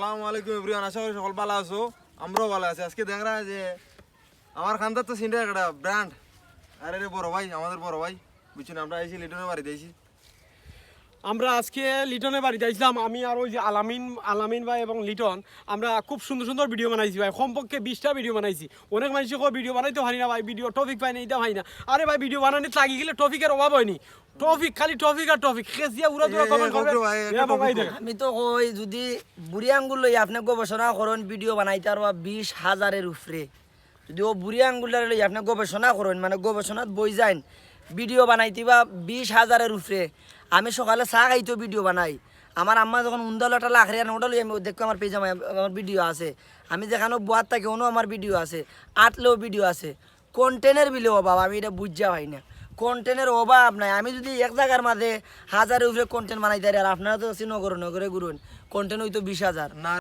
আসসালামু আলাইকুম এভরিওয়ান, আশা করি সকল ভালো আছো। আমরাও ভালো আছি। আজকে দেখ রা যে আমার খানদার তো সিনটা একটা ব্র্যান্ড। আরে রে বড় ভাই, আমাদের বড় ভাই বুঝছেন, আমরা আইছি লিটনের বাড়িতে আইছি। আমরা আজকে লিটনের বাড়িতে আইছিলাম। আমি আর ওই যে আলামিন ভাই এবং লিটন আমরা খুব সুন্দর সুন্দর ভিডিও বানাইছি ভাই। কমপক্ষে 20টা ভিডিও বানাইছি। অনেক মানুষ ভিডিও বানাইতে পারি না ভাই, ভিডিও টপিক পাই না, এটা হয় না। আরে ভাই ভিডিও বানানি লাগি গেলে টপিকের অভাব হয়নি। টপিক খালি টপিক আর টপিক খেসিয়া উড়া দুরা কমেন্ট করবে ভাই। দেখেন আমি তো কই যদি বুড়ি আঙ্গুল লই আপনি গবেষণা করেন ভিডিও বানাইতে আর 20,000-এর উপরে, যদি ও বুড়ি আঙ্গুলটারে লই আপনি গবেষণা করেন মানে গবেষণাত বই যান ভিডিও বানাইতে বা 20,000-এর উপরে। আমি সকালে চা খাইতেও ভিডিও বানাই। আমার আম্মা যখন উন্দালটা লাখরে আনে ওটা লই আমি দেখো আমার পেজ আমার ভিডিও আছে। আমি যেখানে বোয়ার থাকে ওনো আমার ভিডিও আছে, আটলেও ভিডিও আছে। কন্টেন্টের বিলেও অভাব, আমি এটা বুঝা হয় না। কন্টেন্টের অভাব নাই। আমি যদি এক জায়গার মাঝে 1000-এর উপরে কন্টেন্ট বানাইতে আর আপনারা তো নগরে ঘুরুন, কন্টেন্ট হইতো 20,000। না